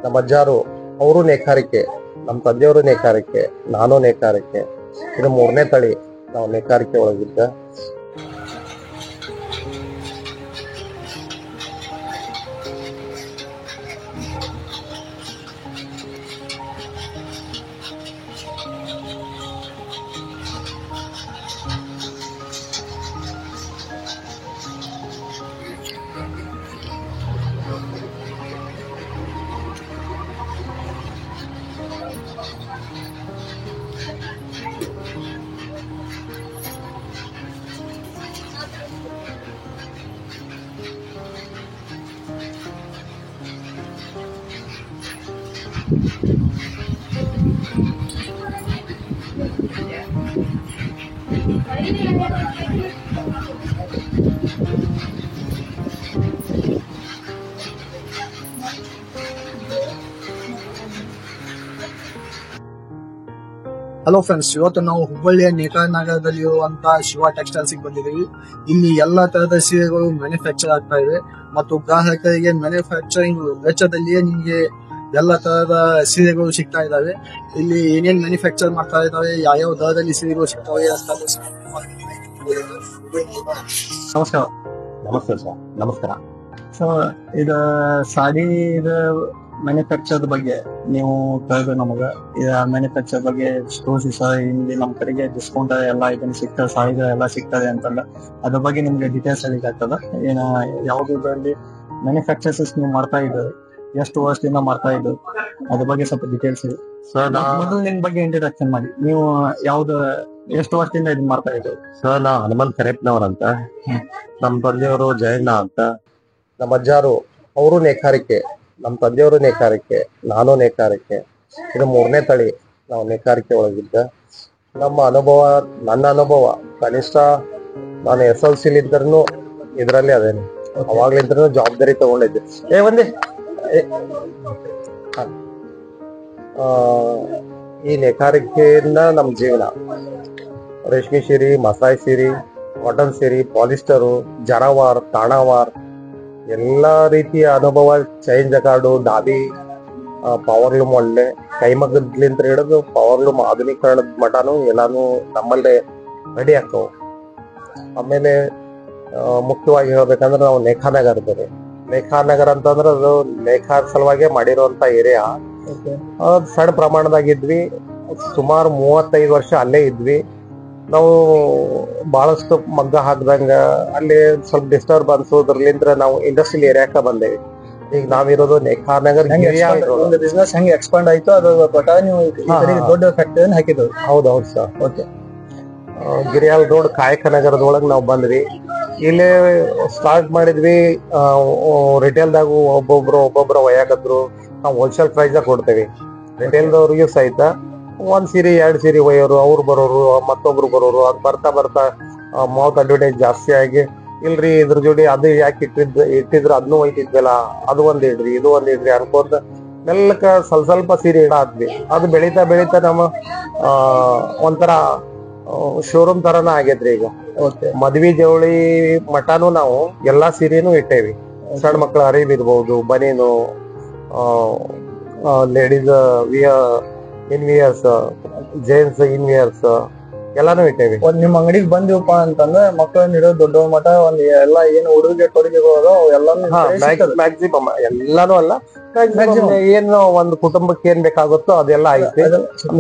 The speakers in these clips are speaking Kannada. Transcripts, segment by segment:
ನಮ್ಮ ಅಜ್ಜಾರು ಅವರು ನೇಕಾರಿಕೆ, ನಮ್ಮ ತಂದೆಯವರು ನೇಕಾರಿಕೆ, ನಾನು ನೇಕಾರಿಕೆ. ಇದು 3ನೇ ತಳಿ ನಾವು ನೇಕಾರಿಕೆ ಒಳಗಿದ್ದ. ಹಲೋ ಫ್ರೆಂಡ್ಸ್, ಇವತ್ತು ನಾವು ಹುಬ್ಬಳ್ಳಿಯ ನೇಕಾರ ನಗರದಲ್ಲಿರುವಂತಹ ಶಿವ ಟೆಕ್ಸ್ಟೈಲ್ಸ್ ಬಂದಿದ್ದೀವಿ. ಇಲ್ಲಿ ಎಲ್ಲಾ ತರಹದ ಸೀರೆಗಳು ಮ್ಯಾನುಫ್ಯಾಕ್ಚರ್ ಆಗ್ತಾ ಇವೆ ಮತ್ತು ಗ್ರಾಹಕರಿಗೆ ಮ್ಯಾನುಫ್ಯಾಕ್ಚರಿಂಗ್ ವೆಚ್ಚದಲ್ಲಿಯೇ ನಿಮಗೆ ಎಲ್ಲ ತರಹದ ಸೀರೆಗಳು ಸಿಗ್ತಾ ಇದಾವೆ. ಇಲ್ಲಿ ಏನೇನ್ ಮ್ಯಾನುಫ್ಯಾಕ್ಚರ್ ಮಾಡ್ತಾ ಇದಾವೆ, ಯಾವ್ಯಾವ ದರದಲ್ಲಿ ಸೀರೆಗಳು ಸಿಗ್ತವೆ ಅಂತ ನಮಸ್ಕಾರ. ನಮಸ್ತೆ ಸರ್. ನಮಸ್ಕಾರ. ಸೊ ಇದು ಸಾಡಿ ಮ್ಯಾನುಫ್ಯಾಕ್ಚರ್ ಬಗ್ಗೆ ನೀವು ಕೇಳಿದ್ರೆ ನಮಗ ಮ್ಯಾನುಫ್ಯಾಕ್ಚರ್ ಬಗ್ಗೆ ತೋರಿಸಿ ಸರ್, ಇಲ್ಲಿ ನಮ್ಮ ಕಡೆಗೆ ಡಿಸ್ಕೌಂಟ್ ಎಲ್ಲ ಇದನ್ನ ಸಿಗ್ತದೆ, ಸಾಡಿಗಳು ಎಲ್ಲ ಸಿಗ್ತದೆ ಅಂತಲ್ಲ, ಅದ್ರ ಬಗ್ಗೆ ನಿಮ್ಗೆ ಡೀಟೇಲ್ಸ್ ಹೇಳಿಕ್ ಆಗ್ತದ. ಏನ ಯಾವ್ದ್ರಲ್ಲಿ ಮ್ಯಾನುಫ್ಯಾಕ್ಚರ್ಸ್ ನೀವು ಮಾಡ್ತಾ ಇದ್ದೀರಿ, ಎಷ್ಟು ವರ್ಷದಿಂದ ಮಾಡ್ತಾ ಇದ್ದು, ಅದ್ರ ಬಗ್ಗೆ ಸ್ವಲ್ಪ ಡೀಟೇಲ್ಸ್ ಹೇಳಿ ಸರ್. ಮೊದಲು ನಿಮ್ ಬಗ್ಗೆ ಇಂಟ್ರಡಕ್ಷನ್ ಮಾಡಿ. ನೀವು ಯಾವ್ದು ಎಷ್ಟು ವರ್ಷದಿಂದ ಇದನ್ನ ಮಾಡ್ತಾ ಇದ್ದೀರಿ? ಸರ್, ನಾ ಹನುಮಂತ್ ಕರೆಪ್ನವರಂತ. ನಮ್ಮ ತಂದೆಯವರು ಜಯಣ್ಣ ಅಂತ. ನಮ್ಮ ಅಜ್ಜಾರು ಅವರು ನೇಕಾರಿಕೆ, ನಮ್ಮ ತಂದೆಯವರು ನೇಕಾರಿಕೆ, ನಾನು ನೇಕಾರಿಕೆ. ಇದು 3ನೇ ತಳಿ ನಾವು ನೇಕಾರಿಕೆ ಒಳಗಿದ್ದ. ನನ್ನ ಅನುಭವ ಕನಿಷ್ಠ ನಾನು SLC-ಲಿಂದನೂ ಇದರಲ್ಲಿ ಅದೇನೆ, ಅವಾಗ್ಲಿಂದ ಜವಾಬ್ದಾರಿ ತಗೊಂಡಿದ್ದೆ. ಈ ನೇಕಾರಿಕೆಯಿಂದ ನಮ್ಮ ಜೀವನ. ರೇಷ್ಮೆ ಸೀರೆ, ಮಸಾಯಿ ಸೀರೆ, ಕಾಟನ್ ಸೀರೆ, ಪಾಲಿಸ್ಟರು, ಜರಾವಾರ್, ತಾಣಾವಾರ್, ಎಲ್ಲಾ ರೀತಿಯ ಅನುಭವ. ಚೈನ್ ಜಕಾರ್ಡು, ಡಾಬಿ, ಪವರ್ ಲೂಮ್, ಒಳ್ಳೆ ಕೈಮಗ್ಗದ್ಲಿಂದ ಹಿಡಿದು ಪವರ್ ಲೂಮ್ ಆಧುನೀಕರಣದ ಮಠನು ಎಲ್ಲಾನು ನಮ್ಮಲ್ಲೇ ರೆಡಿ ಆಗ್ತಾವ. ಆಮೇಲೆ ಮುಖ್ಯವಾಗಿ ಹೇಳ್ಬೇಕಂದ್ರೆ ನಾವು ನೇಕಾನಗರದಲ್ಲಿ, ನೇಕಾನಗರ ಅಂತಂದ್ರೆ ಅದು ನೇಕಾರ ಸಲುವಾಗಿ ಮಾಡಿರುವಂತ ಏರಿಯಾ. ಸಣ್ಣ ಪ್ರಮಾಣದಾಗಿದ್ವಿ, ಸುಮಾರು 35 ವರ್ಷ ಅಲ್ಲೇ ಇದ್ವಿ ನಾವು. ಬಹಳಷ್ಟು ಮಗ್ಗ ಹಾಕ್ದಂಗ ಅಲ್ಲಿ ಸ್ವಲ್ಪ ಡಿಸ್ಟರ್ಬೆನ್ಸ್ ಅದ್ರಲಿಂದ ನಾವು ಇಂಡಸ್ಟ್ರಿಯಲ್ ಏರಿಯಾಕ ಬಂದೇವಿ. ಈಗ ನಾವಿರೋದು ನೇಕಾನಗರ್ ಬಿಸ್ನೆಸ್ ಹೆಂಗೆ ಎಕ್ಸ್ಪಾಂಡ್ ಆಯ್ತು ಅದ್ರ ಪ್ರಕಾರ ನೀವು ದೊಡ್ಡ ಫ್ಯಾಕ್ಟರಿ ಹಾಕಿದ್ರು. ಹೌದೌದು ಸರ್. ಓಕೆ. ಗಿರಿಯಾಲ್ ರೋಡ್ ಕಾಯಕ ನಗರದೊಳಗೆ ನಾವು ಬಂದ್ವಿ. ಇಲ್ಲೇ ಸ್ಟಾರ್ಟ್ ಮಾಡಿದ್ವಿ. ರಿಟೇಲ್ದಾಗ ಒಬ್ಬೊಬ್ರು ಒಯ್ಯಾಕತ್ರು. ನಾವು ಹೋಲ್ಸೇಲ್ ಪ್ರೈಸ್ ಕೊಡ್ತೇವಿ ರಿಟೇಲ್ದವ್ರಿಗೂ ಸಹಿತ. 1 ಸೀರೆ 2 ಸೀರೆ ಒಯ್ಯೋರು, ಅವ್ರು ಬರೋರು, ಮತ್ತೊಬ್ರು ಬರೋರು. ಅದ್ ಬರ್ತಾ ಮೌತ್ ಅಡ್ವರ್ಟೈಸ್ ಜಾಸ್ತಿ ಆಗಿ, ಇಲ್ರಿ ಇದ್ರ ಜೋಡಿ ಅದು ಯಾಕೆ ಇಟ್ಟಿದ್ರು ಅದನ್ನು ಒಯ್ತಿದ್ವಲ್ಲ, ಅದು ಒಂದ್ ಇಡ್ರಿ ಇದು ಒಂದ್ ಇಡ್ರಿ ಅನ್ಕೋತ ಮೆಲ್ಲಕ ಸ್ವಲ್ಪ ಸೀರೆ ಇಡಾದ್ವಿ. ಅದು ಬೆಳೀತಾ ನಮ್ಮ ಒಂಥರ ಶೋರೂಮ್ ತರನ ಆಗೇತ್ರಿ ಈಗ. ಮದ್ವಿ ಜವಳಿ ಮಠನು ನಾವು ಎಲ್ಲಾ ಸೀರೆನೂ ಇಟ್ಟೇವಿ. ಸಣ್ಣ ಮಕ್ಳ ಅರಿವಿ ಇರ್ಬಹುದು, ಬನೀನು, ಲೇಡೀಸ್ ಇನ್ವಿಯರ್ಸ್, ಜೆಂಟ್ಸ್ ಇನ್ವಿಯರ್ಸ್ ಎಲ್ಲಾನು ಇಟ್ಟೇವಿ. ನಿಮ್ ಅಂಗಡಿಗೆ ಬಂದಿವಪ್ಪ ಅಂತಂದ್ರೆ ಮಕ್ಕಳನ್ನ ಇಡೋ ದೊಡ್ಡ ಮಠ ಒಂದ್ ಎಲ್ಲ ಏನು ಉಡುಗೆ ತೊಡುಗೆಗಳು ಎಲ್ಲಾನು ಮ್ಯಾಕ್ಸಿಮಮ್ ಎಲ್ಲಾನು ಅಲ್ಲ, ಏನು ಒಂದು ಕುಟುಂಬಕ್ಕೆ ಏನ್ ಬೇಕಾಗುತ್ತೋ ಅದೆಲ್ಲ ಐತಿ.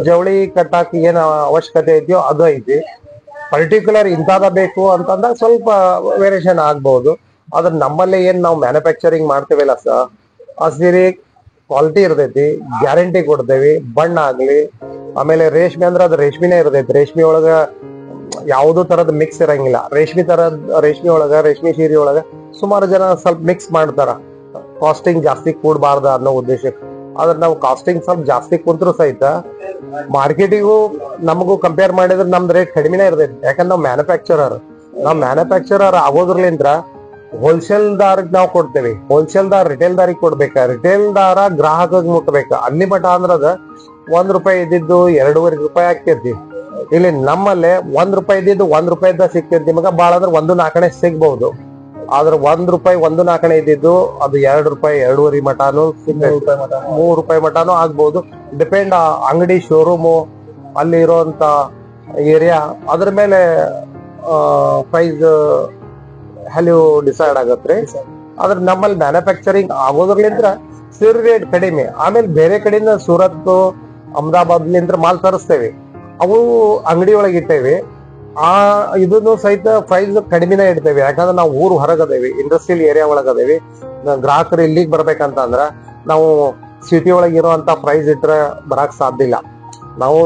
ಜವಳಿ ಕಟ್ಟಾಕ ಏನ್ ಅವಶ್ಯಕತೆ ಇದೆಯೋ ಅದು ಐತಿ. ಪರ್ಟಿಕ್ಯುಲರ್ ಇಂಥದ ಬೇಕು ಅಂತಂದಾಗ ಸ್ವಲ್ಪ ವೇರಿಯೇಷನ್ ಆಗ್ಬಹುದು. ಆದ್ರೆ ನಮ್ಮಲ್ಲಿ ಏನ್ ನಾವು ಮ್ಯಾನುಫ್ಯಾಕ್ಚರಿಂಗ್ ಮಾಡ್ತೇವಲ್ಲ ಸರ್, ಆ ಸೀರೆ ಕ್ವಾಲಿಟಿ ಇರ್ತೈತಿ, ಗ್ಯಾರಂಟಿ ಕೊಡ್ತೇವಿ. ಬಣ್ಣ ಆಗ್ಲಿ, ಆಮೇಲೆ ರೇಷ್ಮೆ ಅಂದ್ರೆ ಅದು ರೇಷ್ಮೆನೇ ಇರ್ತೈತಿ. ರೇಷ್ಮೆ ಒಳಗ ಯಾವ್ದು ತರದ ಮಿಕ್ಸ್ ಇರಂಗಿಲ್ಲ. ರೇಷ್ಮೆ ಒಳಗ, ರೇಷ್ಮೆ ಸೀರೆ ಒಳಗ ಸುಮಾರು ಜನ ಸ್ವಲ್ಪ ಮಿಕ್ಸ್ ಮಾಡ್ತಾರ, ಕಾಸ್ಟಿಂಗ್ ಜಾಸ್ತಿ ಕೂಡಬಾರ್ದ ಅನ್ನೋ ಉದ್ದೇಶಕ್ಕೆ. ಆದ್ರೆ ನಾವು ಕಾಸ್ಟಿಂಗ್ ಸ್ವಲ್ಪ ಜಾಸ್ತಿ ಕುಂತ್ರು ಸಹಿತ ಮಾರ್ಕೆಟಿಗೂ ನಮಗೂ ಕಂಪೇರ್ ಮಾಡಿದ್ರೆ ನಮ್ದು ರೇಟ್ ಕಡಿಮೆನೇ ಇರ್ತೈತಿ. ಯಾಕಂದ್ರೆ ನಾವು ಮ್ಯಾನುಫ್ಯಾಕ್ಚರರ್ ಆಗೋದ್ರಲಿಂದ್ರ ಹೋಲ್ಸೇಲ್ ದಾರಿಗೆ ನಾವು ಕೊಡ್ತೇವೆ. ಹೋಲ್ಸೇಲ್ ದಾರ್ ರಿಟೇಲ್ ದಾರಿಗೆ ಕೊಡ್ಬೇಕ, ರಿಟೇಲ್ ದಾರ ಗ್ರಾಹಕ ಮುಟ್ಬೇಕ. ಅಲ್ಲಿ ಮಠ ಅಂದ್ರದ ₹1 ಇದ್ದಿದ್ದು ₹2.5 ಆಕ್ಕೇತಿ. ಇಲ್ಲಿ ನಮ್ಮಲ್ಲೇ ₹1 ಇದ್ದಿದ್ದು ₹1 ಸಿಕ್ತೈತಿ. ನಿಮಗ ಬಾಳ ಅಂದ್ರೆ 1.4 ಸಿಗ್ಬಹುದು. ಆದ್ರೆ ₹1 1.4 ಇದ್ದಿದ್ದು ಅದು ₹2 2.5 ಮಟಾನು ₹3 ಆಗ್ಬಹುದು. ಡಿಪೆಂಡ್ ಅಂಗಡಿ ಶೋರೂಮು ಅಲ್ಲಿ ಇರುವಂತ ಏರಿಯಾ ಅದ್ರ ಮೇಲೆ ಪ್ರೈಸ್ ವ್ಯಾಲ್ಯೂ ಡಿಸೈಡ್ ಆಗತ್ರಿ. ಆದ್ರೆ ನಮ್ಮಲ್ಲಿ ಮ್ಯಾನುಫ್ಯಾಕ್ಚರಿಂಗ್ ಆಗೋದ್ರಲಿಂದ್ರ ಸಿರ್ ರೇಟ್ ಕಡಿಮೆ. ಆಮೇಲೆ ಬೇರೆ ಕಡೆಯಿಂದ ಸೂರತ್ ಅಹಮದಾಬಾದ್ಲಿಂದ ಮಾಲ್ ತರಿಸ್ತೇವೆ, ಅವು ಅಂಗಡಿ ಒಳಗೆ ಇಟ್ಟೇವಿ. ಇದನ್ನು ಸಹಿತ ಪ್ರೈಸ್ ಕಡಿಮೆನೇ ಇಡ್ತೇವೆ, ಯಾಕಂದ್ರೆ ನಾವು ಊರು ಹೊರಗದೇವಿ, ಇಂಡಸ್ಟ್ರಿಯಲ್ ಏರಿಯಾ ಒಳಗದೇವಿ. ಗ್ರಾಹಕರು ಇಲ್ಲಿಗೆ ಬರ್ಬೇಕಂತ ಅಂದ್ರ ನಾವು ಸಿಟಿ ಒಳಗೆ ಇರುವಂತ ಪ್ರೈಸ್ ಇಟ್ರೆ ಬರಕ್ ಸಾಧ್ಯ ಇಲ್ಲ. ನಾವು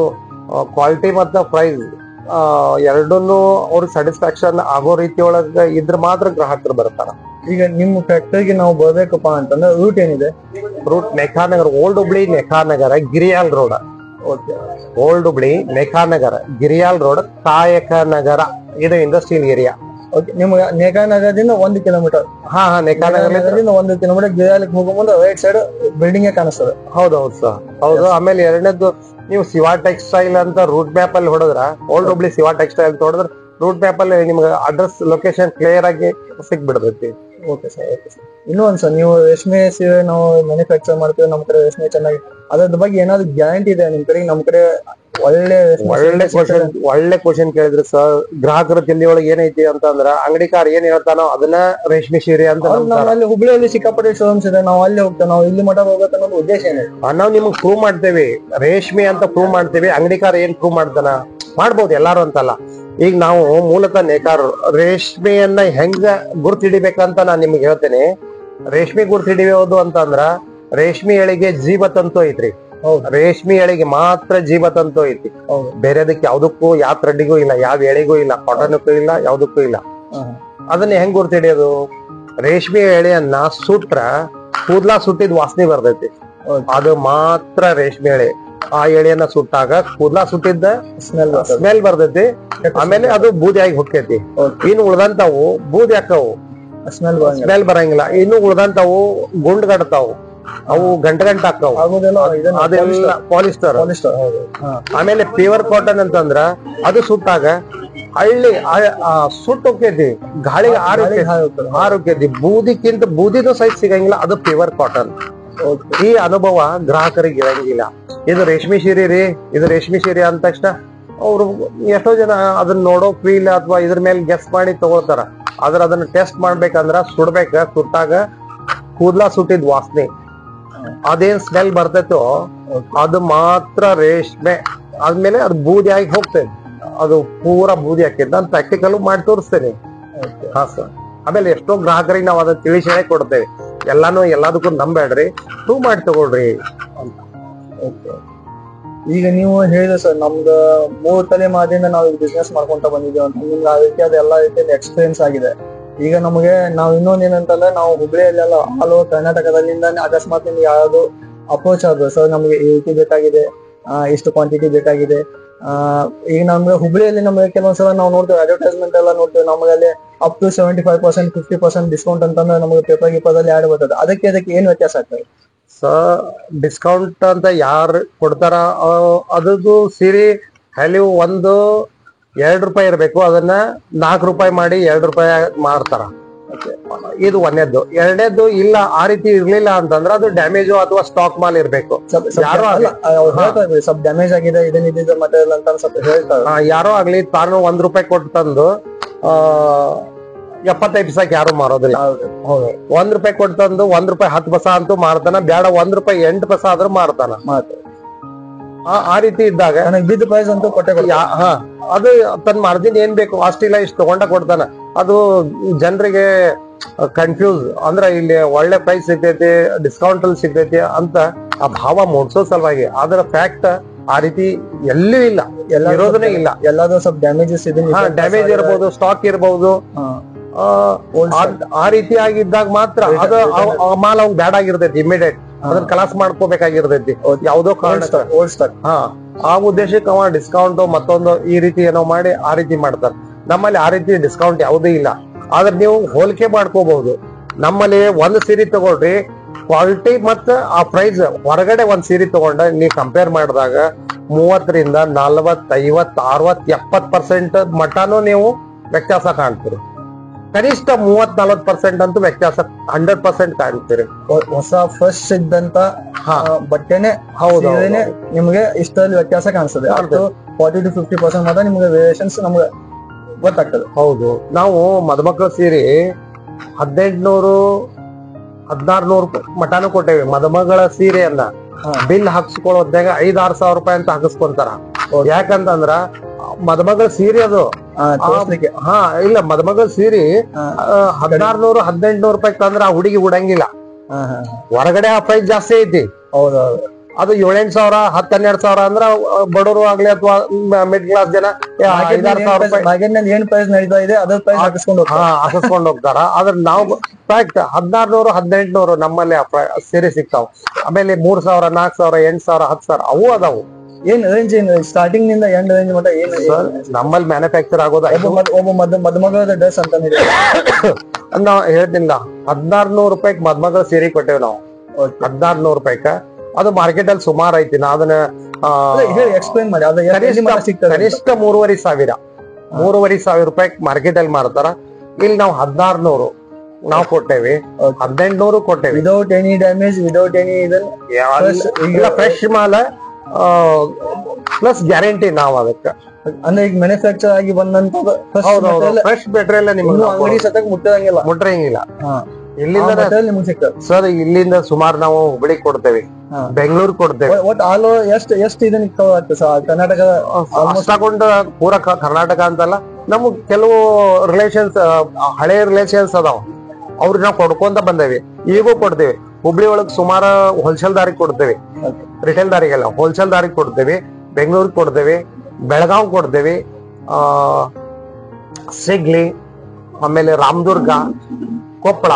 ಕ್ವಾಲಿಟಿ ಮತ್ತು ಪ್ರೈಸ್ ಎರಡನ್ನೂ ಅವ್ರಿಗೆ ಸ್ಯಾಟಿಸ್ಫ್ಯಾಕ್ಷನ್ ಆಗೋ ರೀತಿ ಒಳಗ ಇದ್ರ ಮಾತ್ರ ಗ್ರಾಹಕರು ಬರ್ತಾರ. ಈಗ ನಿಮ್ಮ ಫ್ಯಾಕ್ಟರಿಗೆ ನಾವು ಬರ್ಬೇಕಪ್ಪ ಅಂತಂದ್ರೆ ರೂಟ್ ಏನಿದೆ? Route Nekar Nagar, old Hubli Nekar Nagar, Giriyal road. Old Hubli Nekar Nagar, Giriyal road, Kayaka Nagar, ಇದು ಇಂಡಸ್ಟ್ರಿಯಲ್ ಏರಿಯಾ. ನಿಮ್ಗೆ ನೇಕಾನಗರದಿಂದ 1 ಕಿಲೋಮೀಟರ್. ಹಾ ನೆಖಾನಗರದಿಂದ 1 ಕಿಲೋಮೀಟರ್ ಗಿರಿಯಾಲಕ್ಕೆ ಹೋಗೋ ಮುಂದೆ ರೈಟ್ ಸೈಡ್ ಬಿಲ್ಡಿಂಗ್ ಕಾಣಿಸ್ತದೆ. ಹೌದೌದು ಸರ್, ಹೌದು. ಆಮೇಲೆ ಎರಡನೇದು, ನೀವು ಶಿವಾ ಟೆಕ್ಸ್ಟೈಲ್ ಅಂತ ರೂಟ್ ಮ್ಯಾಪ್ ಅಲ್ಲಿ ಹೊಡೆದ್ರ, ಓಲ್ಡ್ ಹುಬ್ಳಿ ಶಿವಾ ಟೆಕ್ಸ್ಟೈಲ್ ಅಂತ ಹೊಡೆದ್ರ ರೂಟ್ ಮ್ಯಾಪ್ ಅಲ್ಲಿ ನಿಮ್ಗೆ ಅಡ್ರೆಸ್ ಲೊಕೇಶನ್ ಕ್ಲಿಯರ್ ಆಗಿ ಸಿಕ್ಬಿಡ್ತೈತಿ. Okay sir, okay sir. ಇನ್ನೂ ಒಂದ್ ಸರ್, ನೀವು ರೇಷ್ಮೆ ಸೀರೆ ನಾವು ಮ್ಯಾನುಫ್ಯಾಕ್ಚರ್ ಮಾಡ್ತೀವಿ, ನಮ್ಮ ಕಡೆ ರೇಷ್ಮೆ ಚೆನ್ನಾಗಿ, ಅದ್ರ ಬಗ್ಗೆ ಏನಾದ್ರು ಗ್ಯಾರಂಟಿ ಇದೆ ನಿಮ್ ಕಡೆ? ನಮ್ ಕಡೆ ಒಳ್ಳೆ ಕ್ವಶನ್ ಕೇಳಿದ್ರಿ ಸರ್. ಗ್ರಾಹಕರ ತಲೆ ಒಳಗೆ ಏನೈತಿ ಅಂತಂದ್ರ, ಅಂಗಡಿಕಾರ ಏನ್ ಹೇಳ್ತಾನೋ ಅದನ್ನ ರೇಷ್ಮೆ ಸೀರೆ ಅಂತ. ಅಲ್ಲಿ ಹುಬ್ಳಿಯಲ್ಲಿ ಸಿಕ್ಕಾಪಟ್ಟೆ ಶೋರೂಮ್ಸ್ ಇದೆ, ನಾವು ಅಲ್ಲಿ ಹೋಗ್ತೇವೆ, ನಾವು ಇಲ್ಲಿ ಮಠ ಹೋಗ್ಬೇಕು ಅನ್ನೋದು ಉದ್ದೇಶ ಏನಿದೆ? ನಾವು ನಿಮ್ಗೆ ಪ್ರೂವ್ ಮಾಡ್ತೇವೆ, ರೇಷ್ಮೆ ಅಂತ ಪ್ರೂವ್ ಮಾಡ್ತೇವೆ. ಅಂಗಡಿಕಾರ ಏನ್ ಪ್ರೂವ್ ಮಾಡ್ತಾನ, ಮಾಡ್ಬೋದು, ಎಲ್ಲಾರು ಅಂತಲ್ಲ. ಈಗ ನಾವು ಮೂಲತಃ ನೇಕಾರರು, ರೇಷ್ಮೆಯನ್ನ ಹೆಂಗ ಗುರ್ತಿಡಿಬೇಕಂತ ನಾನ್ ನಿಮ್ಗೆ ಹೇಳ್ತೇನೆ. ರೇಷ್ಮೆ ಗುರ್ತಿಡಿಯೋದು ಅಂತಂದ್ರ, ರೇಷ್ಮೆ ಎಳೆಗೆ ಜೀವತಂತು ಐತ್ರಿ. ರೇಷ್ಮೆ ಎಳೆಗೆ ಮಾತ್ರ ಜೀವತಂತು ಐತಿ. ಬೇರೆದಕ್ಕೆ ಯಾವ್ದಕ್ಕೂ, ಯಾವ ಥ್ರೆಡ್ಡಿಗೂ ಇಲ್ಲ, ಯಾವ ಎಳೆಗೂ ಇಲ್ಲ, ಕಾಟನ್ಕ್ಕೂ ಇಲ್ಲ, ಯಾವ್ದಕ್ಕೂ ಇಲ್ಲ. ಅದನ್ನ ಹೆಂಗ್ ಗುರ್ತಿಡಿಯೋದು? ರೇಷ್ಮೆ ಎಳೆಯನ್ನ ಸುಟ್ರ ಕೂದ್ಲಾ ಸುಟ್ಟಿದ್ ವಾಸನೆ ಬರ್ತೈತಿ, ಅದು ಮಾತ್ರ ರೇಷ್ಮೆ ಎಳೆ. ಆ ಎಳೆಯನ್ನ ಸುಟ್ಟಾಗ ಕೂದ್ಲಾ ಸುಟ್ಟಿದ್ದ ಸ್ಮೆಲ್ ಬರ್ತೈತಿ. ಆಮೇಲೆ ಅದು ಬೂದಿ ಆಗಿ ಹೊಕ್ಕೈತಿ. ಇನ್ನು ಉಳ್ದಂತಾವು ಬೂದಿ ಹಾಕವು, ಸ್ಮೆಲ್ ಬರಂಗಿಲ್ಲ. ಇನ್ನು ಉಳ್ದಂತಾವು ಗುಂಡ್ ಗಡ್ತಾವು, ಅವು ಗಂಟ ಹಾಕವು, ಅದೆಲ್ಲ ಪಾಲಿಸ್ಟರ್. ಆಮೇಲೆ ಪ್ಯೂರ್ ಕಾಟನ್ ಅಂತಂದ್ರ ಅದು ಸುಟ್ಟಾಗ ಹಳ್ಳಿ ಸುಟ್ಟು ಹೋಗ್ತೈತಿ, ಗಾಳಿಗೆ ಹಾರೋಗ್ತೈತಿ. ಬೂದಿನೂ ಸೈಜ್ ಸಿಗಂಗಿಲ್ಲ, ಅದು ಪ್ಯೂರ್ ಕಾಟನ್. ಈ ಅನುಭವ ಗ್ರಾಹಕರಿಗೆ ಇರಂಗಿಲ್ಲ. ಇದು ರೇಷ್ಮೆ ಸೀರೆ ರೀ, ಇದು ರೇಷ್ಮೆ ಸೀರೆ ಅಂದ ತಕ್ಷಣ ಅವ್ರು ಎಷ್ಟೋ ಜನ ಅದನ್ನ ನೋಡೋ ಫೀಲ್ ಅಥವಾ ಇದ್ರ ಮೇಲೆ ಗೆಸ್ ಮಾಡಿ ತಗೋತಾರ. ಆದ್ರ ಅದನ್ನ ಟೆಸ್ಟ್ ಮಾಡ್ಬೇಕಂದ್ರ ಸುಟ್ಟಾಗ ಕೂದ್ಲಾ ಸುಟ್ಟಿದ್ ವಾಸನೆ, ಅದೇನ್ ಸ್ಮೆಲ್ ಬರ್ತೈತೋ ಅದು ಮಾತ್ರ ರೇಷ್ಮೆ. ಆದ್ಮೇಲೆ ಅದು ಬೂದಿ ಆಗಿ ಹೋಗ್ತೇನೆ, ಅದು ಪೂರಾ ಬೂದಿ ಹಾಕಿದ್ ನಾನು ಪ್ರಾಕ್ಟಿಕಲ್ ಮಾಡಿ ತೋರಿಸ್ತೇನೆ. ಹಾ ಸರ್. ಆಮೇಲೆ ಎಷ್ಟೋ ಗ್ರಾಹಕರಿಗೆ ನಾವು ಅದನ್ನ ತಿಳಿಸಿ ಕೊಡ್ತೇವೆ, ಎಲ್ಲದಕ್ಕೂ ನಂಬೇಡ್ರಿ, ಪ್ರೂವ್ ಮಾಡಿ ತಗೊಳ್ರಿ ಅಂತ. ಈಗ ನೀವು ಹೇಳಿದ್ರೆ ಸರ್, ನಮ್ದು 3 ತಲೆಮಾರಿಂದ ನಾವು ಬಿಸ್ನೆಸ್ ಮಾಡ್ಕೊಂತ ಬಂದಿದ್ದೀವಿ ಅಂತ, ನಿಮ್ಗೆ ಆ ರೀತಿ ಅದೆಲ್ಲ ರೀತಿಯಲ್ಲಿ ಎಕ್ಸ್ಪೀರಿಯನ್ಸ್ ಆಗಿದೆ. ಈಗ ನಮಗೆ ನಾವು ಇನ್ನೊಂದ್ ಏನಂತಂದ್ರೆ, ನಾವು ಹುಬ್ಳಿಯಲ್ಲೆಲ್ಲ ಆಲ್ ಓವರ್ ಕರ್ನಾಟಕದಲ್ಲಿಂದ ಅಕಸ್ಮಾತ್ ನಿಮ್ಗೆ ಯಾವ್ದು ಅಪ್ರೋಚ್ ಆದ್ರು, ಸರ್ ನಮ್ಗೆ ಈ ರೀತಿ ಬೇಕಾಗಿದೆ, ಇಷ್ಟು ಕ್ವಾಂಟಿಟಿ ಬೇಕಾಗಿದೆ. ಈಗ ನಮ್ಗೆ ಹುಬ್ಳಿಯಲ್ಲಿ ನಮ್ಗೆ ಕೆಲವೊಂದ್ಸಲ ನಾವು ನೋಡ್ತೇವೆ, ಅಡ್ವರ್ಟೈಸ್ಮೆಂಟ್ ಎಲ್ಲ ನೋಡ್ತೇವೆ, ನಮಗೆ ಅಲ್ಲಿ ಅಪ್ ಟು 75% 50% ಡಿಸ್ಕೌಂಟ್ ಅಂತಂದ್ರೆ ನಮಗೆ ಪೇಪರ್ ಆಡ್ ಬರ್ತದೆ. ಅದಕ್ಕೆ ಏನ್ ವ್ಯತ್ಯಾಸ ಆಗ್ತದೆ ಸರ್? ಡಿಸ್ಕೌಂಟ್ ಅಂತ ಯಾರು ಕೊಡ್ತಾರ, ಅದದ್ದು ಸೀರೆ ವ್ಯಾಲ್ಯೂ ಒಂದು ₹2 ಇರಬೇಕು, ಅದನ್ನ ₹4 ಮಾಡಿ ₹2 ಮಾರ್ತಾರ. ಇದು ಒಂದೇದ್ದು. ಎರಡನೇದ್ದು, ಇಲ್ಲ ಆ ರೀತಿ ಇರ್ಲಿಲ್ಲ ಅಂತಂದ್ರೆ ಅದು ಡ್ಯಾಮೇಜು ಅಥವಾ ಸ್ಟಾಕ್ ಮಾಲ್ ಇರ್ಬೇಕು. ಸ್ವಲ್ಪ ಡ್ಯಾಮೇಜ್ ಆಗಿದೆ, ಇದನ್ನ ಮಟೀರಿಯಲ್ ಅಂತ ಸ್ವಲ್ಪ ಹೇಳ್ತಾರೆ. ಯಾರೋ ಆಗ್ಲಿ ತಾನು ₹1 ಕೊಟ್ಟು ತಂದು 75 ಪೈಸಕ್ಕೆ ಯಾರು ಮಾರೋದಿಲ್ಲ. ₹1 ಕೊಟ್ಟು ತಂದು ₹1 10 ಪೈಸಾ ಅಂತೂ ಮಾರ್ತಾನ, ಬೇಡ ₹1 8 ಪೈಸಾ ಆದ್ರೂ ಮಾರ್ತಾನ. ಆ ರೀತಿ ಇದ್ದಾಗ ಬಿದ್ದ ಪ್ರೈಸ್ ಅಂತೂ ಕೊಟ್ಟೆ. ಅದು ತನ್ನ ಮಾರ್ಜಿನ್ ಏನ್ ಬೇಕು ಅಷ್ಟಿಲ್ಲ, ಇಷ್ಟು ತಗೊಂಡ ಕೊಡ್ತಾನ. ಅದು ಜನರಿಗೆ ಕನ್ಫ್ಯೂಸ್, ಅಂದ್ರೆ ಇಲ್ಲಿ ಒಳ್ಳೆ ಪ್ರೈಸ್ ಸಿಗ್ತೈತಿ, ಡಿಸ್ಕೌಂಟ್ ಅಲ್ಲಿ ಸಿಗ್ತೈತಿ ಅಂತ ಆ ಭಾವ ಮೂಡ್ಸೋ ಸಲುವಾಗಿ. ಆದ್ರ ಫ್ಯಾಕ್ಟ್ ಆ ರೀತಿ ಎಲ್ಲೂ ಇಲ್ಲ, ಇರೋದನ್ನೇ ಇಲ್ಲ. ಎಲ್ಲಾದ್ರೂ ಸ್ವಲ್ಪ ಡ್ಯಾಮೇಜಸ್ ಇದೆ, ಡ್ಯಾಮೇಜ್ ಇರಬಹುದು, ಸ್ಟಾಕ್ ಇರಬಹುದು. ಆ ರೀತಿ ಆಗಿದ್ದಾಗ ಮಾತ್ರ ಅದು ಮಾಲ್ ಅವ್ನ್ ಬ್ಯಾಡ್ ಆಗಿರ್ತೈತಿ, ಇಮಿಡಿಯೇಟ್ ಅದನ್ನ ಕಲಾಸ್ ಮಾಡ್ಕೋಬೇಕಾಗಿರ್ತೈತಿ ಯಾವ್ದೋ ಕಾರಣ. ಆ ಉದ್ದೇಶಕ್ಕೆ ಅವ ಡಿಸ್ಕೌಂಟ್ ಮತ್ತೊಂದು ಈ ರೀತಿ ಏನೋ ಮಾಡಿ ಆ ರೀತಿ ಮಾಡ್ತಾರೆ. ನಮ್ಮಲ್ಲಿ ಆ ರೀತಿ ಡಿಸ್ಕೌಂಟ್ ಯಾವುದೂ ಇಲ್ಲ. ಆದ್ರೆ ನೀವು ಹೋಲಿಕೆ ಮಾಡ್ಕೋಬಹುದು. ನಮ್ಮಲ್ಲಿ ಒಂದು ಸೀರೆ ತಗೊಳ್ರಿ, ಕ್ವಾಲಿಟಿ ಮತ್ತ ಆ ಪ್ರೈಸ್ ಹೊರಗಡೆ ಒಂದ್ ಸೀರೆ ತಗೊಂಡ ನೀವು ಕಂಪೇರ್ ಮಾಡಿದಾಗ 30ರಿಂದ 40, 50, 60, 70% ಮಟಾನು ನೀವು ವ್ಯತ್ಯಾಸ ಕಾಣ್ತೀರಿ. ಕನಿಷ್ಠ 30-40% ಅಂತೂ ವ್ಯತ್ಯಾಸ 100% ಕಾಣ್ತೀರಿ. ಹೊಸ ಫ್ರೆಶ್ ಇದ್ದಂತ ಹಾ. ಬಟ್ಟೆನೆ ಹೌದು, ಸೀರೆನೆ ನಿಮ್ಗೆ ಇಷ್ಟರಲ್ಲಿ ವ್ಯತ್ಯಾಸ ಕಾಣಿಸ್ತದೆ. ಕಾಣ್ತದೆ. 40-50% ಮಾತ್ರ ನಿಮ್ಗೆ ವೇರಿಯೇಷನ್ಸ್ ನಮ್ಗೆ ಗೊತ್ತಾಗ್ತದೆ. ಹೌದು, ನಾವು ಮದುಮಕ್ಕಳ ಸೀರೆ 1500-1600 ಮಟಾನು ಕೊಟ್ಟೇವಿ. ಮದುಮಗಳ ಸೀರೆಯನ್ನ ಬಿಲ್ ಹಾಕ್ಸ್ಕೊಳ್ಳೋದ್ನಾಗ 5-6 ಸಾವಿರ ರೂಪಾಯಿ ಅಂತ ಹಾಕಿಸ್ಕೊಂತಾರ. ಯಾಕಂತಂದ್ರ ಮದುಮಗಳ ಸೀರೆ ಅದು ತೋರ್ಸ್ಲಿಕ್ಕೆ. ಹಾ ಇಲ್ಲ, ಮದುಮಗಳ ಸೀರೆ 1600-1800 ರೂಪಾಯಿ ತಂದ್ರ ಆ ಹುಡುಗಿ ಉಡಂಗಿಲ್ಲ. ಹೊರಗಡೆ ಆ ಪ್ರೈಸ್ ಜಾಸ್ತಿ ಐತಿ. ಹೌದೌದು. ಅದು 7-8 ಸಾವಿರ 10-12 ಸಾವಿರ ಅಂದ್ರ ಬಡವರು ಆಗ್ಲಿ ಅಥವಾ ಮಿಡ್ ಕ್ಲಾಸ್ ಜನ 5-6 ಸಾವಿರ ರೂಪಾಯಿ ಮಾರ್ಕೆಟ್ನಲ್ಲಿ ಏನ್ ಪ್ರೈಸ್ ನಡೀತಾ ಇದೆ ಅದ್ರ ಪ್ರೈಸ್ ಹಾಕಿಸ್ಕೊಂಡು ಹಾಕಿಸ್ಕೊಂಡು ಹೋಗ್ತಾರ. ಆದ್ರೆ ನಾವು ಫ್ಯಾಕ್ಟ್ 1600-1800 ನಮ್ಮಲ್ಲಿ ಸೀರೆ ಸಿಗ್ತಾವ. ಆಮೇಲೆ 3 ಸಾವಿರ 4 ಸಾವಿರ 8 ಸಾವಿರ 10 ಸಾವಿರ ಅವು ಅದಾವು. ಏನ್ ರೇಂಜ್ ಏನ್ ಸ್ಟಾರ್ಟಿಂಗ್ ನಿಂದ ಎಂಡ್ ರೇಂಜ್ ಮಟ್ಟ ಏನ್ ನಮ್ಮಲ್ಲಿ ಮ್ಯಾನುಫ್ಯಾಕ್ಚರ್ ಆಗೋದು ಒಬ್ಬ ಮದುಮಗಳ ಡ್ರೆಸ್ ಅಂತ ನಾವ್ ಹೇಳ್ತಿಲ್ಲ. 1600 ರೂಪಾಯಿಗೆ ಮದುಮಗಳ ಸೀರೆ ಕೊಟ್ಟೇವ್ ನಾವು. 1600 ರೂಪಾಯಿಕ ಅದು ಮಾರ್ಕೆಟ್ ಅಲ್ಲಿ ಸುಮಾರು ಐತಿ. ನಾ ಅದನ್ನ ಎಕ್ಸ್ಪ್ಲೈನ್ ಮಾಡಿ. ಅದು ಕನಿಷ್ಠ 3,500 ರೂಪಾಯಿ ಮಾರ್ಕೆಟ್ ಅಲ್ಲಿ ಮಾರ್ತಾರ. ಇಲ್ಲಿ ನಾವು 1600 ನಾವು ಕೊಟ್ಟೇವಿ, 1800 ಕೊಟ್ಟೇವಿ. Without any damage, without any ಈಗ ಫ್ರೆಶ್ ಮಾಲ ಪ್ಲಸ್ ಗ್ಯಾರಂಟಿ ನಾವು ಅದಕ್ಕೆ. ಅಂದ್ರೆ ಈಗ ಮ್ಯಾನುಫ್ಯಾಕ್ಚರ್ ಆಗಿ ಬಂದಂತ ಫ್ರೆಶ್ ಮೆಟೀರಿಯಲ್ ನಿಮ್ಗೆ ಅಂಗಡಿ ಸತಕ್ ಮುಟ್ಟಂಗಿಲ್ಲ. ಇಲ್ಲಿಂದ ನಿಮ್ಗೆ ಸಿಗ್ತದೆ ಸರ್. ಇಲ್ಲಿಂದ ಸುಮಾರು ನಾವು ಹುಬ್ಬಳ್ಳಿ ಕೊಡ್ತೇವೆ, ಬೆಂಗಳೂರು ಕೊಡ್ತೇವೆ. ಒಟ್ ಆಲ್ ಎಷ್ಟು ಇದನ್ನ ಕವರ್ ಆಗ್ತದೆ ಸರ್ ಕರ್ನಾಟಕ ತಗೊಂಡು ಪೂರ ಕರ್ನಾಟಕ ಅಂತಲ್ಲ. ನಮಗ್ ಕೆಲವು ರಿಲೇಷನ್ಸ್, ಹಳೆ ರಿಲೇಷನ್ಸ್ ಅದಾವ, ಅವ್ರಿಗೆ ನಾವು ಕೊಡ್ಕೊಂತ ಬಂದೇವಿ. ಈಗೂ ಕೊಡ್ತೇವೆ. ಹುಬ್ಳಿ ಒಳಗ್ ಸುಮಾರು ಹೋಲ್ಸೇಲ್ ದಾರಿಗೆ ಕೊಡ್ತೇವೆ, ರಿಟೇಲ್ ದಾರಿಗೆಲ್ಲ ಹೋಲ್ಸೇಲ್ ದಾರಿಗೆ ಕೊಡ್ತೇವೆ. ಬೆಂಗಳೂರು ಕೊಡ್ತೇವೆ, ಬೆಳಗಾವ್ ಕೊಡ್ತೇವೆ, ಸಿಗ್ಲಿ, ಆಮೇಲೆ ರಾಮದುರ್ಗ, ಕೊಪ್ಪಳ,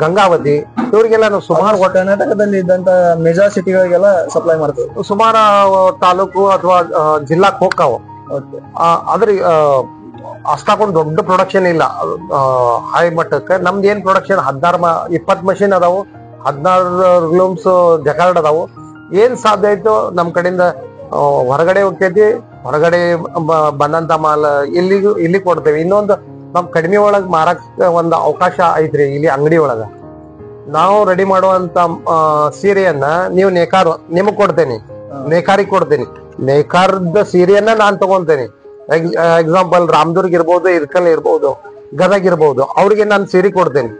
ಗಂಗಾವತಿ, ಇವ್ರಿಗೆಲ್ಲ ನಾವು ಸುಮಾರು ಕರ್ನಾಟಕದಲ್ಲಿ ಇದ್ದಂತ ಮೆಜಾರ್ ಸಿಟಿಗಳಿಗೆಲ್ಲ ಸಪ್ಲೈ ಮಾಡ್ತೇವೆ. ಸುಮಾರು ತಾಲೂಕು ಅಥವಾ ಜಿಲ್ಲಾಕ್ ಹೋಗ್ತಾವ. ಆದ್ರೆ ಅಷ್ಟಾಕೊಂಡ್ ದೊಡ್ಡ ಪ್ರೊಡಕ್ಷನ್ ಇಲ್ಲ ಹೈ ಮಟ್ಟಕ್ಕೆ. ನಮ್ದು ಏನ್ ಪ್ರೊಡಕ್ಷನ್ 20 ಮಷಿನ್ ಅದಾವು, 16 ರೂಮ್ಸ್ ಜಕಾರ್ಡ್ ಅದಾವು. ಏನ್ ಸಾಧ್ಯ ಆಯ್ತು ನಮ್ ಕಡೆಯಿಂದ ಹೊರಗಡೆ ಹೋಗ್ತೈತಿ. ಹೊರಗಡೆ ಬಂದಂತ ಮಾಲ್ ಇಲ್ಲಿ ಕೊಡ್ತೇವೆ. ಇನ್ನೊಂದು ನಮ್ ಕಡಿಮೆ ಒಳಗ್ ಮಾರಕ್ ಒಂದು ಅವಕಾಶ ಐತ್ರಿ ಇಲ್ಲಿ ಅಂಗಡಿ ಒಳಗ. ನಾವು ರೆಡಿ ಮಾಡುವಂತ ಸೀರೆಯನ್ನ ನೀವು ನೇಕಾರ್ ನಿಮಗ್ ಕೊಡ್ತೇನೆ, ನೇಕಾರಿಗೆ ಕೊಡ್ತೇನೆ. ನೇಕಾರದ ಸೀರೆಯನ್ನ ನಾನ್ ತಗೊಂತೇನೆ. ಎಕ್ಸಾಂಪಲ್ ರಾಮದುರ್ಗ್ ಇರ್ಬೋದು, ಇರ್ಕಲ್ ಇರ್ಬೋದು, ಗದಗ್ ಇರ್ಬೋದು, ಅವ್ರಿಗೆ ನಾನು ಸೀರೆ ಕೊಡ್ತೇನೆ.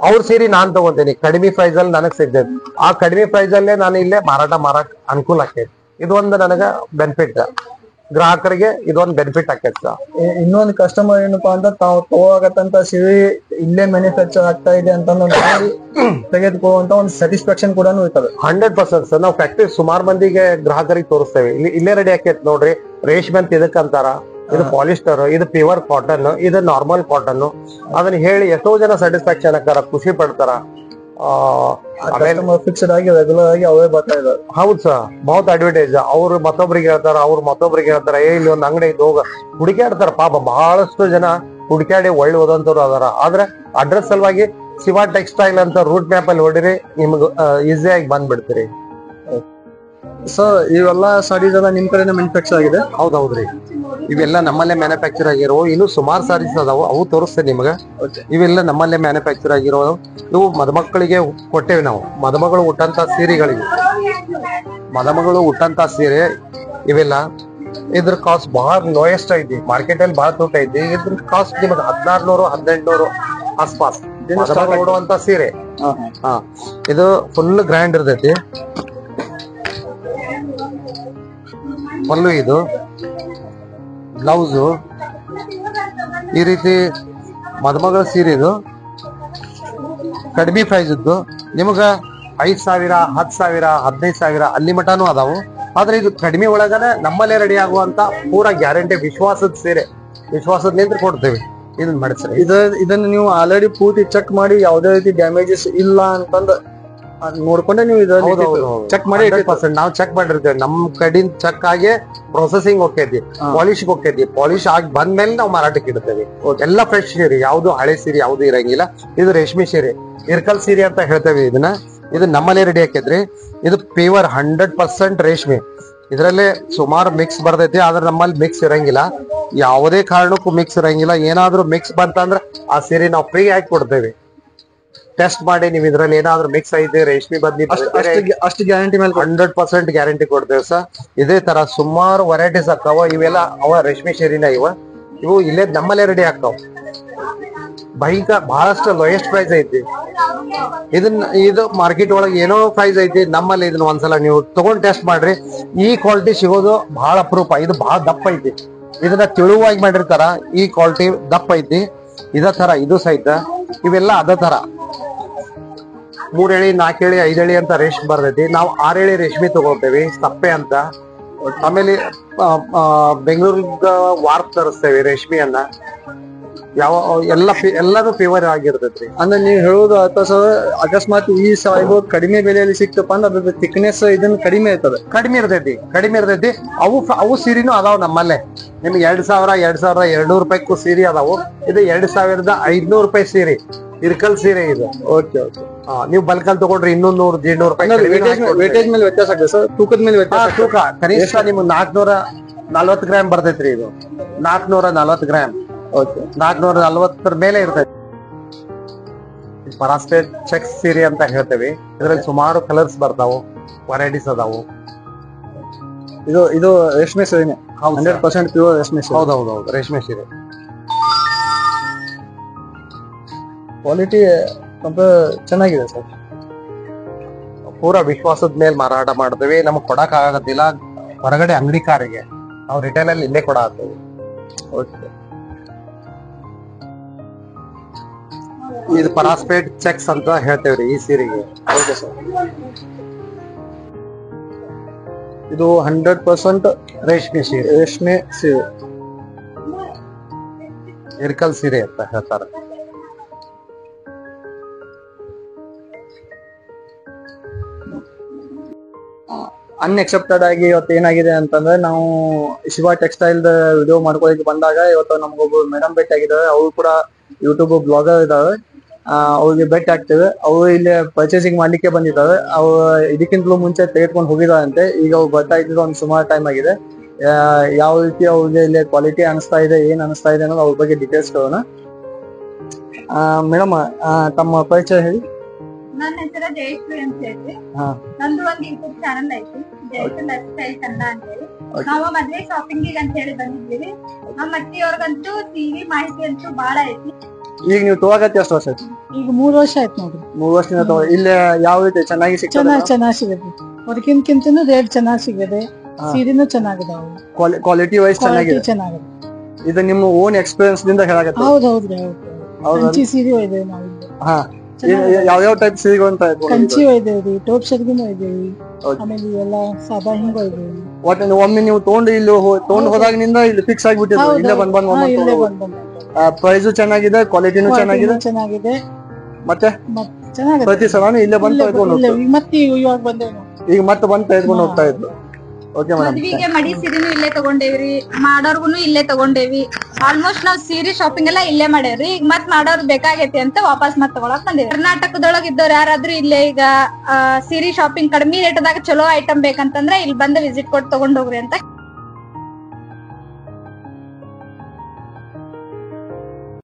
ಅವ್ರ ಸೀರೆ ನಾನ್ ತಗೊಂತೇನೆ. ಕಡಿಮೆ ಪ್ರೈಸ್ ಅಲ್ಲಿ ನನಗ್ ಸಿಗ್ತೈತಿ. ಆ ಕಡಿಮೆ ಪ್ರೈಸ್ ಅಲ್ಲೇ ನಾನು ಇಲ್ಲೇ ಮಾರಾಕ್ ಅನುಕೂಲ ಆಕೈತಿ. ಇದೊಂದು ನನಗ ಬೆನಿಫಿಟ್, ಗ್ರಾಹಕರಿಗೆ ಇದೊಂದು ಬೆನಿಫಿಟ್ ಆಕೈತಿ. ಇನ್ನೊಂದು ಕಸ್ಟಮರ್ ಏನಪ್ಪಾ ಅಂತ ತಾವು ತಗೋಗತ್ತಂತ ಸೀರೆ ಇಲ್ಲೇ ಮ್ಯಾನುಫ್ಯಾಕ್ಚರ್ ಆಗ್ತಾ ಇದೆ ಅಂತ ತೆಗೆದುಕೊಳ್ಳುವಂತ ಒಂದು ಸ್ಯಾಟಿಸ್ಫ್ಯಾಕ್ಷನ್ ಕೂಡ ಇರ್ತದೆ. 100% ಸರ್. ನಾವು ಫ್ಯಾಕ್ಟ್ರಿ ಸುಮಾರು ಮಂದಿಗೆ ಗ್ರಾಹಕರಿಗೆ ತೋರಿಸ್ತೇವೆ. ಇಲ್ಲೇ ರೆಡಿ ಆಕೈತಿ ನೋಡ್ರಿ. ರೇಷ್ಮೆ ಅಂತ ಇದಕ್ಕಂತಾರ, ಇದು ಪಾಲಿಸ್ಟರ್, ಇದು ಪ್ಯೂರ್ ಕಾಟನ್, ಇದು ನಾರ್ಮಲ್ ಕಾಟನ್. ಅದನ್ನ ಹೇಳಿ ಎಷ್ಟೋ ಜನ ಸ್ಯಾಟಿಸ್ಫ್ಯಾಕ್ಷನ್ ಆಕಾರ, ಖುಷಿ ಪಡ್ತಾರ. ಫಿಕ್ಸ್ಡ್ ಆಗಿ ರೆಗ್ಯುಲರ್ ಆಗಿ ಅವೇ ಬರ್ತಾ ಇದಾರೆ. ಹೌದು ಸರ್, ಬಹುತ್ ಅಡ್ವರ್ಟೈಸ್. ಅವ್ರು ಮತ್ತೊಬ್ರಿಗೆ ಹೇಳ್ತಾರ, ಇಲ್ಲಿ ಒಂದು ಅಂಗಡಿ ಐತಿ ಹೋಗ ಹುಡುಕ್ಯಾಡ್ತಾರ. ಪಾಪ ಬಹಳಷ್ಟು ಜನ ಹುಡುಕ್ಯಾಡಿ ಒಳ್ಳೆ ಓದಂತವ್ರು ಅದಾರ. ಆದ್ರೆ ಅಡ್ರೆಸ್ ಸಲುವಾಗಿ ಶಿವ ಟೆಕ್ಸ್ಟೈಲ್ ಅಂತ ರೂಟ್ ಮ್ಯಾಪ್ ಅಲ್ಲಿ ಹೊಡಿರಿ, ನಿಮ್ಗೆ ಈಸಿಯಾಗಿ ಬಂದ್ಬಿಡ್ತೀರಿ. ಸರ್ ಇವೆಲ್ಲ ಸಾರೀಸ್ ಎಲ್ಲ ನಿಮ್ ಕಡೆನೇ ಮ್ಯಾನುಫ್ಯಾಕ್ಚರ್ ಆಗಿದೆ? ಹೌದೌದ್ರಿ, ಇವೆಲ್ಲ ನಮ್ಮಲ್ಲೇ ಮ್ಯಾನುಫ್ಯಾಕ್ಚರ್ ಆಗಿರೋ. ಇನ್ನು ಸುಮಾರು ಸಾರೀಸ್ ಅದಾವು, ಅವು ತೋರಿಸ್ತೇನೆ ನಿಮ್ಗೆ. ಇವೆಲ್ಲ ನಮ್ಮಲ್ಲೇ ಮ್ಯಾನುಫ್ಯಾಕ್ಚರ್ ಆಗಿರೋ. ಇವು ಮದುಮಕ್ಕಳಿಗೆ ಕೊಟ್ಟೇವಿ ನಾವು. ಮದುಮಗಳು ಉಟ್ಟಂತ ಸೀರೆಗಳಿಗೆ, ಮದುಮಗಳು ಉಟ್ಟಂತ ಸೀರೆ ಇವೆಲ್ಲ. ಇದ್ರ ಕಾಸ್ಟ್ ಬಹಳ ಲೋಯೆಸ್ಟ್ ಐತಿ, ಮಾರ್ಕೆಟ್ ಅಲ್ಲಿ ಬಹಳ ತೂಕ ಐತಿ. ಇದ್ರ ಕಾಸ್ಟ್ ನಿಮಗೆ 1600-1800 ಆಸ್ಪಾಸ್ ಉಡುವಂತ ಸೀರೆ. ಇದು ಫುಲ್ ಗ್ರ್ಯಾಂಡ್ ಇರ್ತೈತಿ. ಪಲ್ಲು, ಇದು ಬ್ಲೌಸು, ಈ ರೀತಿ ಮದುಮಗಳ ಸೀರೆ. ಇದು ಕಡಿಮೆ ಪ್ರೈಸ್ ಇದ್ದು ನಿಮಗ 5,000, 10,000, 15,000 ಅಲ್ಲಿ ಮಟಾನು ಅದಾವು. ಆದ್ರೆ ಇದು ಕಡಿಮೆ ಒಳಗನ ನಮ್ಮಲ್ಲೇ ರೆಡಿ ಆಗುವಂತ ಪೂರಾ ಗ್ಯಾರಂಟಿ ವಿಶ್ವಾಸದ ಸೀರೆ, ವಿಶ್ವಾಸದ ನಿಂತ್ರ ಕೊಡ್ತೇವೆ. ಇದನ್ನ ಮಾಡಿಸ್ರಿ. ಇದನ್ನ ನೀವು ಆಲ್ರೆಡಿ ಪೂರ್ತಿ ಚೆಕ್ ಮಾಡಿ ಯಾವುದೇ ರೀತಿ ಡ್ಯಾಮೇಜಸ್ ಇಲ್ಲ ಅಂತಂದ ನೋಡ್ಕೊಂಡೆ ನೀವು ಚೆಕ್ ಮಾಡಿ. ನಾವು ಚೆಕ್ ಮಾಡಿರ್ತೇವೆ. ನಮ್ ಕಡೆಯಿಂದ ಚೆಕ್ ಆಗಿ ಪ್ರೊಸೆಸಿಂಗ್ ಹೋಗ್ತೈತಿ, ಪಾಲಿಶ್ ಹೋಗ್ತೈತಿ. ಪಾಲಿಶ್ ಆಗಿ ಬಂದ್ಮೇಲೆ ನಾವು ಮಾರಾಟಕ್ಕೆ ಇಡ್ತೇವೆ. ಎಲ್ಲ ಫ್ರೆಶ್ ಸೀರೆ, ಯಾವ್ದು ಹಳೆ ಸೀರೆ ಯಾವ್ದು ಇರಂಗಿಲ್ಲ. ಇದು ರೇಷ್ಮೆ ಸೀರೆ, ಇರ್ಕಲ್ ಸೀರೆ ಅಂತ ಹೇಳ್ತೇವೆ ಇದನ್ನ. ಇದು ನಮ್ಮಲ್ಲೇ ರೆಡಿ ಆಕೈತ್ರಿ. ಇದು ಪ್ಯೂರ್ 100% ರೇಷ್ಮೆ. ಇದರಲ್ಲಿ ಸುಮಾರು ಮಿಕ್ಸ್ ಬರ್ತೈತಿ, ಆದ್ರೆ ನಮ್ಮಲ್ಲಿ ಮಿಕ್ಸ್ ಇರಂಗಿಲ್ಲ. ಯಾವುದೇ ಕಾರಣಕ್ಕೂ ಮಿಕ್ಸ್ ಇರಂಗಿಲ್ಲ. ಏನಾದ್ರೂ ಮಿಕ್ಸ್ ಬಂತಂದ್ರ ಆ ಸೀರೆ ನಾವು ಫ್ರೀ ಆಗಿ ಕೊಡ್ತೇವೆ. ಟೆಸ್ಟ್ ಮಾಡಿ ನೀವು ಇದ್ರಲ್ಲಿ ಏನಾದ್ರು ಮಿಕ್ಸ್ ಐತೆ ರೇಷ್ಮೆ ಬಂದಿ ಅಷ್ಟು ಗ್ಯಾರಂಟಿ ಮೇಲೆ 100% ಗ್ಯಾರಂಟಿ ಕೊಡ್ತೇವೆ ಸರ್. ಇದೇ ತರ ಸುಮಾರು ವೆರೈಟೀಸ್ ಆಕಾವ. ಇವೆಲ್ಲ ರೇಷ್ಮೆ ಸೀರೆನ ಇವು ಇಲ್ಲೇ ನಮ್ಮಲ್ಲೇ ರೆಡಿ ಆಕಾವ. ಬಹಳಷ್ಟು ಲೋಯೆಸ್ಟ್ ಪ್ರೈಸ್ ಐತಿ. ಇದು ಮಾರ್ಕೆಟ್ ಒಳಗೆ ಏನೋ ಪ್ರೈಸ್ ಐತಿ, ನಮ್ಮಲ್ಲಿ ಇದನ್ನ ಒಂದ್ಸಲ ನೀವು ತಗೊಂಡ್ ಟೆಸ್ಟ್ ಮಾಡ್ರಿ. ಈ ಕ್ವಾಲಿಟಿ ಸಿಗೋದು ಬಹಳ ಅಪರೂಪ. ಇದು ಬಹಳ ದಪ್ಪ ಐತಿ. ಇದನ್ನ ತಿಳುವಾಗಿ ಮಾಡಿರ್ತಾರ. ಈ ಕ್ವಾಲಿಟಿ ದಪ್ಪ ಐತಿ. ಇದ ತರ ಇದು ಸಹಿತ ಇವೆಲ್ಲ ಅದ ತರ 3 ಎಳೆ 4 ಎಳೆ 5 ಎಳೆ ಅಂತ ರೇಷ್ಮೆ ಬರ್ತೈತಿ. ನಾವು 6 ಎಳೆ ರೇಷ್ಮೆ ತಗೋತೇವಿ ಸಪ್ಪೆ ಅಂತ. ಆಮೇಲೆ ಬೆಂಗಳೂರಿಂದ ವಾರ್ಪ್ ತರಿಸ್ತೇವೆ ರೇಷ್ಮೆಯನ್ನ. ಎಲ್ಲಾನು ಫೇವರ್ ಆಗಿರ್ತೈತ್ರಿ. ಅಂದ್ರೆ ನೀವು ಹೇಳೋದು ಅಥವಾ ಸರ್, ಅಕಸ್ಮಾತ್ ಈ ಸಾಯಿಬು ಕಡಿಮೆ ಬೆಲೆಯಲ್ಲಿ ಸಿಕ್ತಪ್ಪ ಅಂದ್ರೆ ಅದ್ರ ಥಿಕ್ನೆಸ್ ಇದನ್ನ ಕಡಿಮೆ ಇರ್ತದೆ. ಕಡಿಮೆ ಇರ್ತೈತಿ. ಅವು ಸೀರೆನೂ ಅದಾವ ನಮ್ಮಲ್ಲೇ. ನಿಮ್ಗೆ 2,200 ರೂಪಾಯಿಗೂ ಸೀರೆ ಅದಾವು. ಇದು 2,500 ರೂಪಾಯಿ ಸೀರೆ, ಇರ್ಕಲ್ ಸೀರೆ ಇದು. ಓಕೆ. ನೀವು ಬಲ್ಕಲ್ ತಗೊಂಡ್ರಿ 200-150 ರೂಪಾಯಿ. ವೇಟೇಜ್ ಮೇಲೆ ವ್ಯತ್ಯಾಸ ಆಗ್ತದೆ ಸರ್, ತೂಕದ ಮೇಲೆ ವ್ಯತ್ಯಾಸ. ತೂಕ ಕನಿಷ್ಠ ನಿಮ್ಗೆ 440 ಗ್ರಾಮ್ ಬರ್ತೈತ್ರಿ. ಇದು 440 ಗ್ರಾಮ್. ಓಕೆ. 440 ಮೇಲೆ ಇರ್ತೈತಿ. ಪರಾಸ್ಪೇಟ್ ಚೆಕ್ಸ್ ಸೀರೆ ಅಂತ ಹೇಳ್ತೇವೆ. ಇದ್ರಲ್ಲಿ ಸುಮಾರು ಕಲರ್ಸ್ ಬರ್ತಾವು, ವೆರೈಟೀಸ್ ಅದಾವು. ಇದು ರೇಷ್ಮೆ ಸೀರೆನೆ, 100% ಪ್ಯೂರ್ ರೇಷ್ಮೆ ಸೀರೆ. ಹೌದೌದು, ರೇಷ್ಮೆ ಸೀರೆ. ಕ್ವಾಲಿಟಿ ಚೆನ್ನಾಗಿದೆ ಸರ್. ಪೂರಾ ವಿಶ್ವಾಸದ ಮೇಲೆ ಮಾರಾಟ ಮಾಡ್ತೇವೆ. ನಮಗ್ ಕೊಡಕ್ ಆಗತ್ತಿಲ್ಲ ಹೊರಗಡೆ ಅಂಗಡಿಕಾರಿಗೆ. ನಾವು ರಿಟೇಲ್ ಅಲ್ಲಿ ಇಲ್ಲೇ ಕೊಡಾಕ್ತೇವೆ. ಓಕೆ. ಇದು ಪರಾಸ್ಪೇಟ್ ಚೆಕ್ಸ್ ಅಂತ ಹೇಳ್ತೇವ್ರಿ ಈ ಸೀರೆಗೆ. Okay sir. ಇದು 100% ರೇಷ್ಮೆ ಸೀರೆ. ಇರ್ಕಲ್ ಸೀರೆ ಅಂತ ಹೇಳ್ತಾರೆ. ಅನ್ಎಕ್ಸೆಪ್ಟೆಡ್ ಆಗಿ ಇವತ್ತು ಏನಾಗಿದೆ ಅಂತಂದ್ರೆ, ನಾವು ಶಿವ ಟೆಕ್ಸ್ಟೈಲ್ ವಿಡಿಯೋ ಮಾಡ್ಕೊಳಕ್ಕೆ ಬಂದಾಗ ಇವತ್ತು ನಮ್ಗೊಬ್ರು ಮೇಡಮ್ ಭೇಟಿ ಆಗಿದ್ದಾರೆ. ಅವರು ಕೂಡ ಯೂಟ್ಯೂಬ್ ಬ್ಲಾಗರ್ ಇದಾವೆ. ಅವ್ರಿಗೆ ಭೇಟಿ ಆಗ್ತೇವೆ. ಅವರು ಇಲ್ಲಿ ಪರ್ಚೇಸಿಂಗ್ ಮಾಡ್ಲಿಕ್ಕೆ ಬಂದಿದ್ದಾರೆ. ಅವ್ರು ಇದಕ್ಕಿಂತಲೂ ಮುಂಚೆ ತೆಗೆದುಕೊಂಡು ಹೋಗಿದಾರಂತೆ. ಈಗ ಅವ್ರು ಬರ್ತಾ ಇದ್ರು ಒಂದು ಸುಮಾರು ಟೈಮ್ ಆಗಿದೆ. ಯಾವ ರೀತಿ ಅವ್ರಿಗೆ ಇಲ್ಲಿ ಕ್ವಾಲಿಟಿ ಅನಿಸ್ತಾ ಇದೆ, ಏನ್ ಅನಿಸ್ತಾ ಇದೆ ಅನ್ನೋದು ಅವ್ರ ಬಗ್ಗೆ ಡೀಟೇಲ್ಸ್ ಕೊಡೋಣ. ಮೇಡಮ್, ತಮ್ಮ ಪರಿಚಯ ಹೇಳಿ. ನನ್ನ ಹೆಸರು ಜಯಶ್ರೀ ಅಂತ ಹೇಳಿ. ನಂದು ಒಂದು ಯೂಟ್ಯೂಬ್ ಚಾನಲ್ ಐತಿ, ಜಯಶ್ರೀ ಲೈಫ್ ಸ್ಟೈಲ್ ಕನ್ನಡ ಅಂತ ಹೇಳಿ. ನಾವು ಮದ್ವೆ ಶಾಪಿಂಗ್ ಅಂತ ಹೇಳಿ ಬಂದಿದ್ದೀವಿ. ನಮ್ಮ ಅತ್ತಿಯವ್ರಿಗಂತೂ ಸೀರೆ ಮಾಹಿತಿ ಅಂತೂ ಬಾಳ ಐತಿ. ಈಗ ನೀವು ತಗೋಗತ್ತೆ ಎಷ್ಟು ವರ್ಷ ಆಯ್ತು? ಈಗ 3 ವರ್ಷ ಆಯ್ತು ನೋಡ್ರಿ. 3 ವರ್ಷದಿಂದ ತಗೋ. ಇಲ್ಲಿ ಯಾವ ರೀತಿ ಚೆನ್ನಾಗಿ ಸಿಗ್ತದೆ? ಚೆನ್ನಾಗಿ ಸಿಗುತ್ತೆ. ಹೊರಗಿನ್ಕಿಂತನೂ ರೇಟ್ ಚೆನ್ನಾಗಿ ಸಿಗದೆ, ಸೀರೆನೂ ಚೆನ್ನಾಗಿದಾವೆ. ಕ್ವಾಲಿಟಿ ವೈಸ್ ಚೆನ್ನಾಗಿದೆ. ಇದು ನಿಮ್ಮ ಓನ್ ಎಕ್ಸ್ಪೀರಿಯನ್ಸ್ ದಿಂದ ಹೇಳಾಗತ್ತೆ? ಹೌದೌದ್ರಿ. ಕಂಚಿ ಸೀರೆ ಒಯ್ದೇವಿ ನಾವು. ಯಾವ ಟೈಪ್ ಸೀರೆಗಳು ಅಂತ? ಕಂಚಿ ಒಯ್ದೇವ್ರಿ, ಟೋಪ್ ಸೆರ್ಗಿನೂ ಒಯ್ದೇವಿ, ಆಮೇಲೆ ಎಲ್ಲ ಸಾದಾ ಹಿಂಗ ಒಯ್ದೇವಿ. ಒಟ್ಟು ಒಮ್ಮೆ ನೀವು ತಗೊಂಡು ಹೋದಾಗಿನಿಂದ ಇಲ್ಲಿ ಫಿಕ್ಸ್ ಆಗಿಬಿಟ್ಟಿದ್ರು, ಇಲ್ಲೇ ಬಂದ್ ಪ್ರೈಸ್ ಚೆನ್ನಾಗಿದೆ, ಕ್ವಾಲಿಟಿನೂ ಚೆನ್ನಾಗಿದೆ. ಮತ್ತೆ ಪ್ರತಿ ಸಲ ಇಲ್ಲೇ ಬಂದು ಈಗ ಮತ್ತೆ ಬಂದು ತೆಗೆದುಕೊಂಡು ಹೋಗ್ತಾ ಇದ್ರು. Okay madam. ಮದ್ವಿಗೆ ಮಡಿ ಸೀರೆನೂ ಇಲ್ಲೇ ತಗೊಂಡೇವ್ರಿ, ಮಾಡೋರ್ಗುನು ಇಲ್ಲೇ ತಗೊಂಡೇವಿ. ಆಲ್ಮೋಸ್ಟ್ ನಾವ್ ಸೀರೆ ಶಾಪಿಂಗ್ ಎಲ್ಲಾ ಇಲ್ಲೇ ಮಾಡೇವ್ರಿ. ಈಗ ಮತ್ ಮಾಡೋರ್ ಬೇಕಾಗೈತಿ ಅಂತ ವಾಪಸ್ ಮತ್ ತಗೊಳಕ್ ಬಂದೇವ್ರಿ. ಕರ್ನಾಟಕದೊಳಗ ಇದ್ದವ್ರು ಯಾರಾದ್ರೂ ಇಲ್ಲೇ ಈಗ ಸೀರೆ ಶಾಪಿಂಗ್ ಕಡಿಮೆ ರೇಟ್ದಾಗ ಚಲೋ ಐಟಮ್ ಬೇಕಂತಂದ್ರ ಇಲ್ಲಿ ಬಂದು ವಿಸಿಟ್ ಕೊಟ್ಟು ತಗೊಂಡ್ ಹೋಗ್ರಿ ಅಂತ